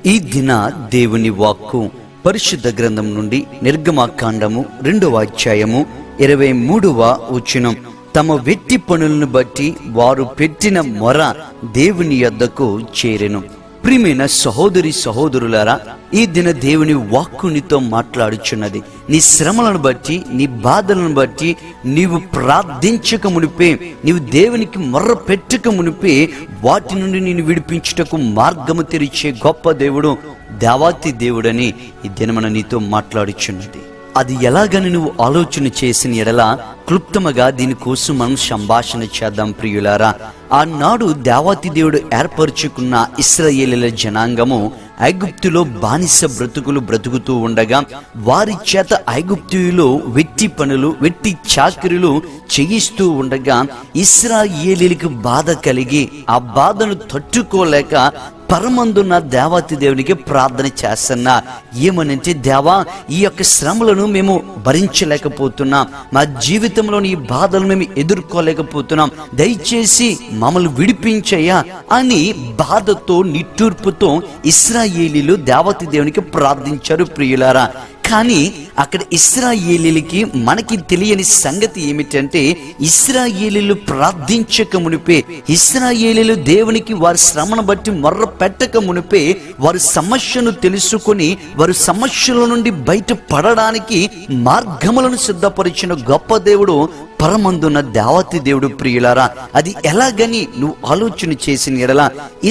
ఈ దిన దేవుని వాక్కు పరిశుద్ధ గ్రంథం నుండి నిర్గమకాండము 2వ అధ్యాయము 23వ వచనం. తమ వెట్టి పనులను బట్టి వారు పెట్టిన మొర దేవుని యొద్దకు చేరెను. ప్రియమైన సహోదరి సహోదరులారా, ఈ దిన దేవుని వాక్కు నీతో మాట్లాడుచున్నది. నీ శ్రమలను బట్టి, నీ బాధలను బట్టి నీవు ప్రార్థించక మునిపే, నీవు దేవునికి మొర్ర పెట్టక మునిపే వాటి నుండి నేను విడిపించుటకు మార్గము తెరిచే గొప్ప దేవుడు దేవాతి దేవుడని ఈ దినమున నీతో మాట్లాడుచున్నది. అది ఎలాగని నువ్వు ఆలోచన చేసిన ఎడల క్లుప్తముగా దీనికోసం మనం సంభాషణ చేద్దాం. ప్రియులారా, ఆనాడు దేవాతి దేవుడు ఏర్పరచుకున్న ఇశ్రాయేలీల జనాంగము ఐగుప్తులో బానిస బ్రతుకులు బ్రతుకుతూ ఉండగా వారి చేత ఐగుప్తులో వెట్టి పనులు, వెట్టి చాకిరీలు చేయిస్తూ ఉండగా ఇశ్రాయేలీలకు బాధ కలిగి ఆ బాధను తట్టుకోలేక పరమందున్న దేవాతి దేవునికి ప్రార్థన చేస్తున్నా. ఏమనంటే, దేవా, ఈ యొక్క శ్రమలను మేము భరించలేకపోతున్నాం, మా జీవితంలోని ఈ బాధలు మేము ఎదుర్కోలేకపోతున్నాం, దయచేసి మమ్మల్ని విడిపించయ్యా అని బాధతో నిట్టూర్పుతో ఇశ్రాయేలీలు దేవాతి దేవునికి ప్రార్థించారు. ప్రియులారా, కానీ అక్కడ ఇశ్రాయేలీలకి మనకి తెలియని సంగతి ఏమిటంటే, ఇశ్రాయేలీలు ప్రార్థించక మునిపే, ఇశ్రాయేలీలు దేవునికి వారి శ్రమను బట్టి మొర్ర పెట్టక మునిపే వారి సమస్యను తెలుసుకొని వారి సమస్యల నుండి బయట పడడానికి మార్గములను సిద్ధపరిచిన గొప్ప దేవుడు పరమందున్న దేవాతి దేవుడు. ప్రియులారా, అది ఎలాగని నువ్వు ఆలోచన చేసిన ఎడల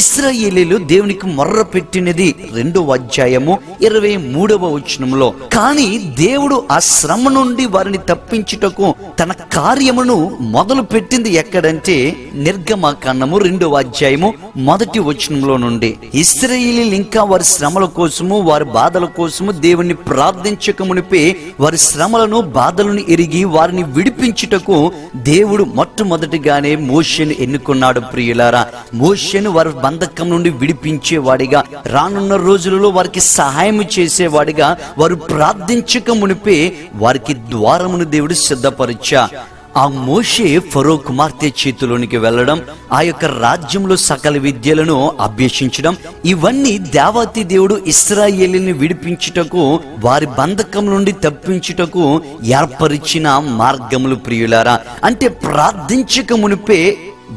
ఇశ్రాయేలీలు దేవునికి మొర్ర పెట్టినది 2వ అధ్యాయము 23వ వచనంలో. కానీ దేవుడు ఆ శ్రమ నుండి వారిని తప్పించుటకు తన కార్యమును మొదలు పెట్టింది ఎక్కడంటే నిర్గమకాండము 2వ అధ్యాయము 1వ వచనంలో నుండి. ఇశ్రాయేలీలు ఇంకా వారి శ్రమల కోసము, వారి బాధల కోసము దేవుణ్ణి ప్రార్థించక మునిపే వారి శ్రమలను, బాధలను ఎరిగి వారిని విడిపించుట దేవుడు మొట్టమొదటిగానే మోషేను ఎన్నుకున్నాడు. ప్రియులారా, మోషేను వారి బంధకం నుండి విడిపించేవాడిగా, రానున్న రోజులలో వారికి సహాయం చేసేవాడిగా, వారు ప్రార్థించక మునిపే వారికి ద్వారమును దేవుడు సిద్ధపరిచా. ఆ మోషే ఫరో కుమార్తె చేతిలోనికి వెళ్ళడం, ఆ యొక్క రాజ్యంలో సకల విద్యలను అభ్యసించడం, ఇవన్నీ దేవాతి దేవుడు ఇశ్రాయేలీని విడిపించుటకు, వారి బంధకం నుండి తప్పించుటకు ఏర్పరిచిన మార్గములు. ప్రియులారా, అంటే ప్రార్థించక మునిపే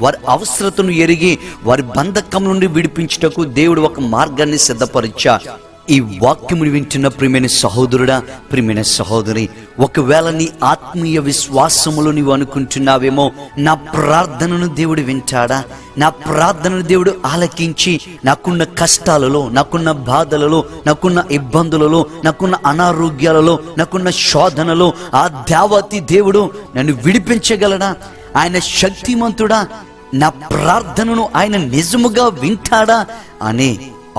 వారి అవసరతను ఎరిగి వారి బంధకం నుండి విడిపించుటకు దేవుడు ఒక మార్గాన్ని సిద్ధపరిచా. ఈ వాక్యమును వింటున్న ప్రియమైన సహోదరుడా, ప్రియమైన సహోదరి, ఒకవేళ నీ ఆత్మీయ విశ్వాసములు నీవు అనుకుంటున్నావేమో, నా ప్రార్థనను దేవుడు వింటాడా, నా ప్రార్థనను దేవుడు ఆలకించి నాకున్న కష్టాలలో, నాకున్న బాధలలో, నాకున్న ఇబ్బందులలో, నాకున్న అనారోగ్యాలలో, నాకున్న శోధనలో ఆ దేవాతి దేవుడు నన్ను విడిపించగలడా? ఆయన శక్తిమంతుడా? నా ప్రార్థనను ఆయన నిజముగా వింటాడా అనే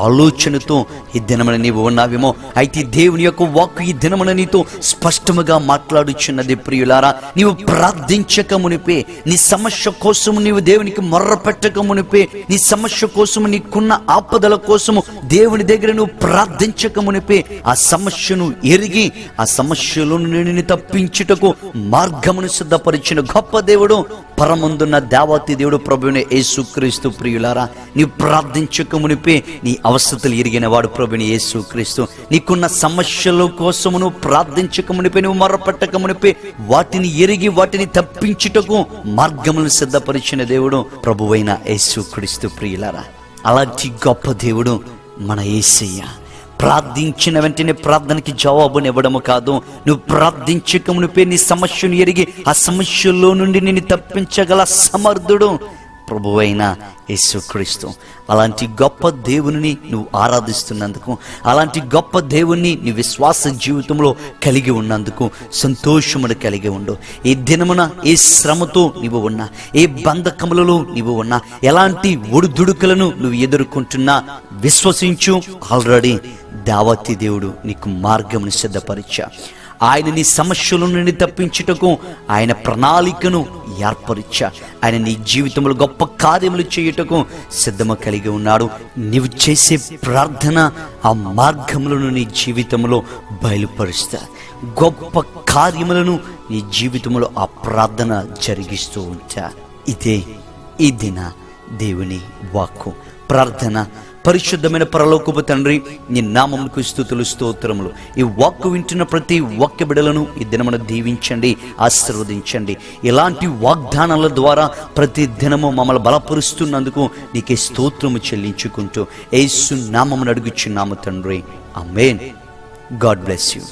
ఆలోచనతో ఈ దినమున నీవు ఉన్నావేమో. అయితే దేవుని యొక్క వాక్కు ఈ దినమున నీతో స్పష్టముగా మాట్లాడుచున్నది. ప్రియులారా, నీవు ప్రార్థించక మునిపే, నీ సమస్య కోసము నీవు దేవునికి మొర్ర పెట్టక మునిపే, నీ సమస్య కోసము, నీకున్న ఆపదల కోసము దేవుని దగ్గర నువ్వు ప్రార్థించక మునిపే ఆ సమస్యను ఎరిగి ఆ సమస్యలను నేను తప్పించుటకు మార్గమును సిద్ధపరిచిన గొప్ప దేవుడు పరమందున్న దేవాతి దేవుడు ప్రభువైన యేసుక్రీస్తు. ప్రియులారా, నీవు ప్రార్థించక మునిపే నీ అవస్థలు ఎరిగిన వాడు ప్రభువైన యేసుక్రీస్తు. నీకున్న సమస్యల కోసము నువ్వు ప్రార్థించక మునిపే, నువ్వు మొర్రపెట్టక మునిపే వాటిని ఎరిగి వాటిని తప్పించుటకు మార్గములను సిద్ధపరిచిన దేవుడు ప్రభువైన యేసుక్రీస్తు. ప్రియులారా, అలాంటి గొప్ప దేవుడు మన యేసయ్య. ప్రార్థించిన వెంటనే ప్రార్థనకి జవాబునివ్వడము కాదు, నువ్వు ప్రార్థించక మునిపే నీ సమస్యను ఎరిగి ఆ సమస్యల్లో నుండి నిన్ను తప్పించగల సమర్థుడు ప్రభువైన యేసుక్రీస్తు. అలాంటి గొప్ప దేవుని నువ్వు ఆరాధిస్తున్నందుకు, అలాంటి గొప్ప దేవుణ్ణి నీ విశ్వాస జీవితంలో కలిగి ఉన్నందుకు సంతోషమును కలిగి ఉండు. ఈ దినమున ఏ శ్రమతో నీవు ఉన్నా, ఏ బంధకములలో నీవు ఉన్నా, ఎలాంటి ఒడిదుడుకులను నువ్వు ఎదుర్కొంటున్నా విశ్వసించు. ఆల్రెడీ దేవాతి దేవుడు నీకు మార్గమును సిద్ధపరిచా. ఆయన నీ సమస్యల నుండి తప్పించుటకు ఆయన ప్రణాళికను ఏర్పరిచా. ఆయన నీ జీవితంలో గొప్ప కార్యములు చేయుటకు సిద్ధము కలిగి ఉన్నాడు. నీవు చేసే ప్రార్థన ఆ మార్గములను నీ జీవితంలో బయలుపరుస్తా. గొప్ప కార్యములను నీ జీవితంలో ఆ ప్రార్థన జరిగిస్తూ ఉంటా. ఇదే ఈ దిన దేవుని వాక్కు. ప్రార్థన పరిశుద్ధమైన పరలోకపు తండ్రి, నీ నామమునకు స్తుతులు స్తోత్రములు. ఈ వాక్కు వింటున్న ప్రతి ఒక్క బిడలను ఈ దినమున దీవించండి, ఆశీర్వదించండి. ఇలాంటి వాగ్దానాల ద్వారా ప్రతి దినము మమ్మల్ని బలపరుస్తున్నందుకు నీకే స్తోత్రము చెల్లించుకుంటూ యేసు నామమున అడుగుచున్నాము తండ్రి, ఆమేన్. God bless you.